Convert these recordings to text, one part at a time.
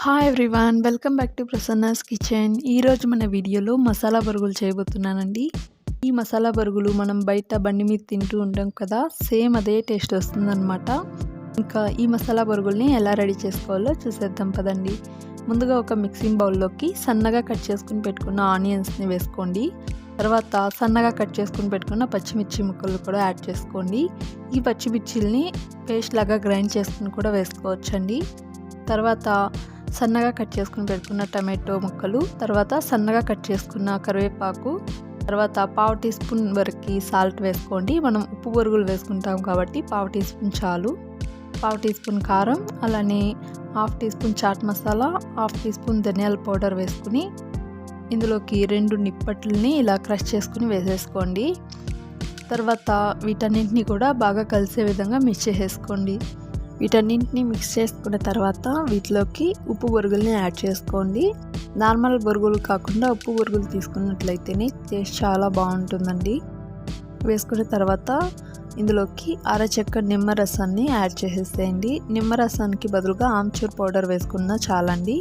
Hi everyone, welcome back to Prasanna's kitchen. ఈరోజు మన వీడియోలో మసాలా బరుగులు చేయబోతున్నానండి. ఈ మసాలా బరుగులు మనం బయట బండి మీద తింటూ ఉంటాం కదా, సేమ్ అదే టేస్ట్ వస్తుందన్నమాట. ఇంకా ఈ మసాలా బరుగుల్ని ఎలా రెడీ చేసుకోవాలో చూసేద్దాం పదండి. ముందుగా ఒక మిక్సింగ్ బౌల్లోకి సన్నగా కట్ చేసుకుని పెట్టుకున్న ఆనియన్స్ని వేసుకోండి. తర్వాత సన్నగా కట్ చేసుకుని పెట్టుకున్న పచ్చిమిర్చి ముక్కలు కూడా యాడ్ చేసుకోండి. ఈ పచ్చిమిర్చిల్ని పేస్ట్ లాగా గ్రైండ్ చేసుకుని కూడా వేసుకోవచ్చండి. తర్వాత సన్నగా కట్ చేసుకుని పెట్టుకున్న టమాటో ముక్కలు, తర్వాత సన్నగా కట్ చేసుకున్న కరివేపాకు, తర్వాత పావు టీ స్పూన్ వరకు సాల్ట్ వేసుకోండి. మనం ఉప్పు బొరుగులు వేసుకుంటాం కాబట్టి పావు టీ స్పూన్ చాలు. పావు టీ స్పూన్ కారం, అలానే half teaspoon chaat masala, half teaspoon ధనియాల పౌడర్ వేసుకుని ఇందులోకి 2 నిప్పట్లని ఇలా క్రష్ చేసుకుని వేసేసుకోండి. తర్వాత వీటన్నింటినీ కూడా బాగా కలిసే విధంగా మిక్స్ చేసేసుకోండి. వీటన్నింటినీ మిక్స్ చేసుకున్న తర్వాత వీటిలోకి ఉప్పు బొరుగుల్ని యాడ్ చేసుకోండి. నార్మల్ బొరుగులు కాకుండా ఉప్పు బొరుగులు తీసుకున్నట్లయితేనే టేస్ట్ చాలా బాగుంటుందండి. వేసుకున్న తర్వాత ఇందులోకి అరచెక్క నిమ్మరసాన్ని యాడ్ చేసేసేయండి. నిమ్మరసానికి బదులుగా ఆమ్చూర్ పౌడర్ వేసుకున్నా చాలండి.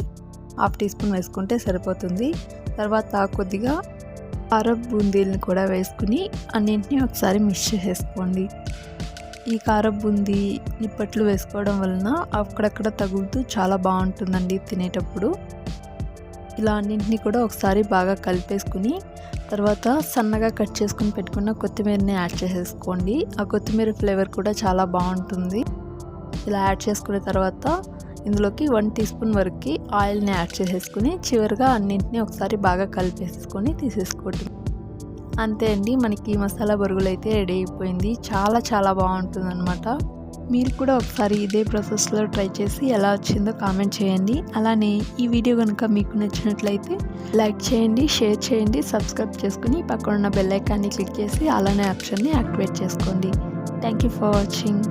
హాఫ్ టీ స్పూన్ వేసుకుంటే సరిపోతుంది. తర్వాత కొద్దిగా కారం బూందీలను కూడా వేసుకుని అన్నింటినీ ఒకసారి మిక్స్ చేసేసుకోండి. ఈ కారం బూందీ నిప్పట్లు వేసుకోవడం వలన అక్కడక్కడ తగులుతూ చాలా బాగుంటుందండి తినేటప్పుడు. ఇలా అన్నింటినీ కూడా ఒకసారి బాగా కలిపేసుకుని తర్వాత సన్నగా కట్ చేసుకుని పెట్టుకున్న కొత్తిమీరని యాడ్ చేసేసుకోండి. ఆ కొత్తిమీర ఫ్లేవర్ కూడా చాలా బాగుంటుంది. ఇలా యాడ్ చేసుకున్న తర్వాత ఇందులోకి 1 టీ స్పూన్ వరకు ఆయిల్ని యాడ్ చేసేసుకుని చివరిగా అన్నింటినీ ఒకసారి బాగా కలిపేసుకొని తీసేసుకోండి. అంతే అండి, మనకి మసాలా బరుగులు అయితే రెడీ అయిపోయింది. చాలా బాగుంటుంది అనమాట. మీరు కూడా ఒకసారి ఇదే ప్రాసెస్లో ట్రై చేసి ఎలా వచ్చిందో కామెంట్ చేయండి. అలానే ఈ వీడియో కనుక మీకు నచ్చినట్లయితే లైక్ చేయండి, షేర్ చేయండి, సబ్స్క్రైబ్ చేసుకుని పక్కన ఉన్న బెల్ ఐకాన్ని క్లిక్ చేసి అలానే ఆప్షన్ని యాక్టివేట్ చేసుకోండి. Thank you for watching.